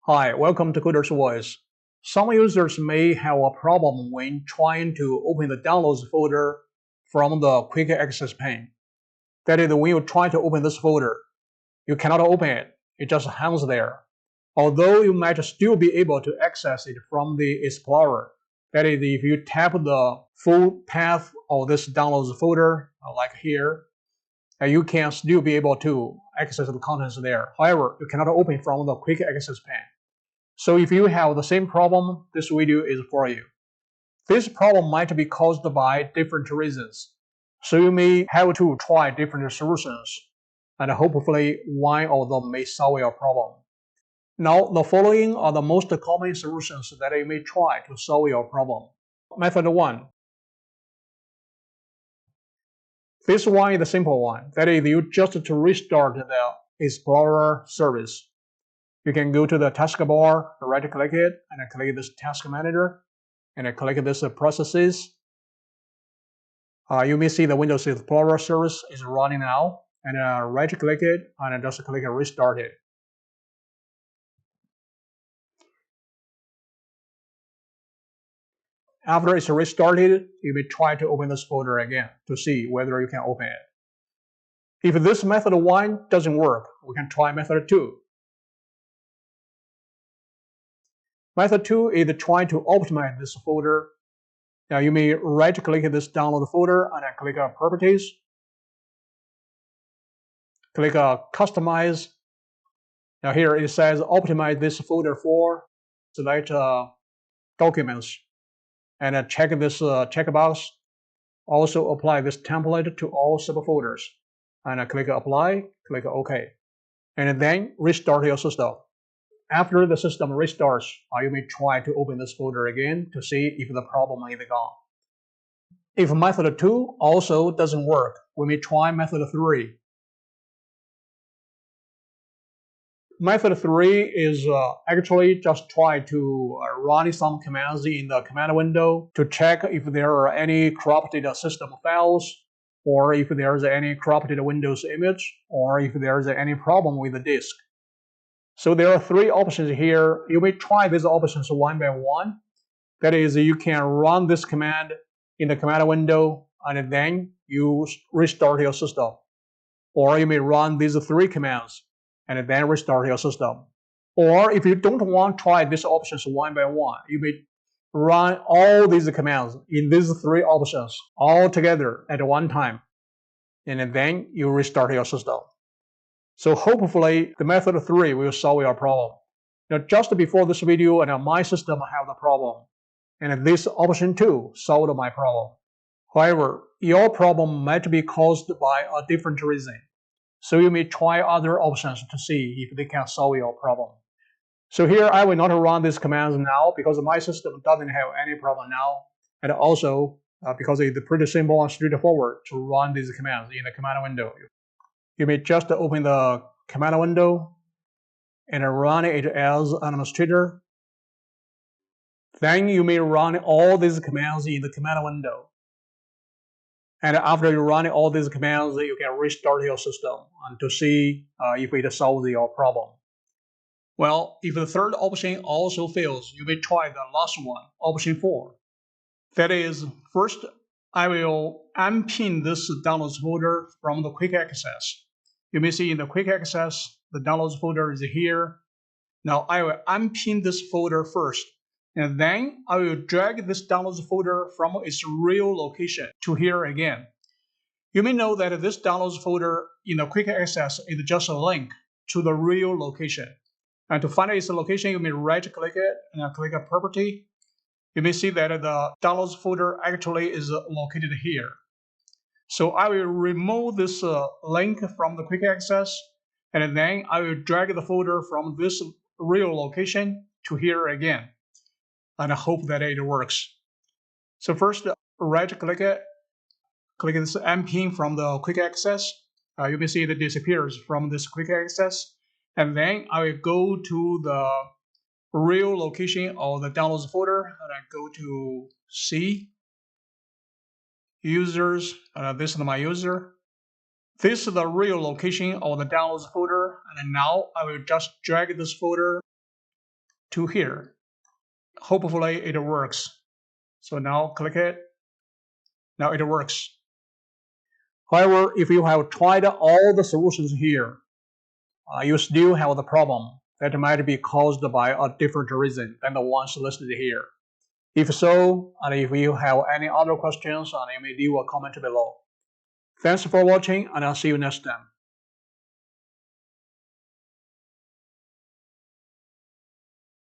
Hi, welcome to Coder's Voice. Some users may have a problem when trying to open the Downloads folder from the Quick Access pane. That is, when you try to open this folder, you cannot open it. It just hangs there. Although you might still be able to access it from the Explorer. That is, if you tap the full path of this Downloads folder, like here, you can still be able to access the contents there. However, you cannot open from the Quick Access pane. So if you have the same problem, this video is for you. This problem might be caused by different reasons. So you may have to try different solutions, and hopefully one of them may solve your problem. Now, the following are the most common solutions that you may try to solve your problem. Method 1. This one is the simple one. That is, you just to restart the Explorer service. You can go to the taskbar, right-click it, and click this Task Manager, and click this Processes. You may see the Windows Explorer service is running now, and right-click it, and just click Restart it. After it's restarted, you may try to open this folder again to see whether you can open it. If this method 1 doesn't work, we can try method 2. Method 2 is trying to optimize this folder. Now you may right-click this download folder and click Properties. Click Customize. Now here it says optimize this folder for select documents, and check this checkbox. Also apply this template to all subfolders, and click Apply. Click OK, and then restart your system. After the system restarts, you may try to open this folder again to see if the problem is gone. If method 2 also doesn't work, we may try method 3. Method 3 is actually just try to run some commands in the command window to check if there are any corrupted system files, or if there's any corrupted Windows image, or if there's any problem with the disk. So there are 3 options here. You may try these options one by one. That is, you can run this command in the command window, and then you restart your system. Or you may run these 3 commands and then restart your system. Or if you don't want to try these options one by one, you may run all these commands in these 3 options all together at one time, and then you restart your system. So hopefully the method 3 will solve your problem. Now, just before this video, and my system have the problem, and this option 2 solved my problem. However, your problem might be caused by a different reason. So you may try other options to see if they can solve your problem. So here I will not run these commands now because my system doesn't have any problem now, and also because it's pretty simple and straightforward to run these commands in the command window. You may just open the command window and run it as an administrator. Then you may run all these commands in the command window. And after you run all these commands, you can restart your system to see if it solves your problem. Well, if the third option also fails, you may try the last one, option 4. That is, first, I will unpin this downloads folder from the Quick Access. You may see in the Quick Access, the downloads folder is here. Now I will unpin this folder first, and then I will drag this downloads folder from its real location to here again. You may know that this downloads folder in the Quick Access is just a link to the real location. And to find its location, you may right-click it and click Property. You may see that the downloads folder actually is located here. So I will remove this link from the Quick Access, and then I will drag the folder from this real location to here again, and I hope that it works. So first, right-click it, click this unpin from the Quick Access. You may see it disappears from this Quick Access, and then I will go to the real location of the downloads folder, and I go to C, Users, this is my user. This is the real location of the downloads folder, and now I will just drag this folder to here. Hopefully it works. So now click it. Now it works. However, if you have tried all the solutions here, you still have the problem that might be caused by a different reason than the ones listed here. If so, and if you have any other questions, you may leave a comment below. Thanks for watching, and I'll see you next time.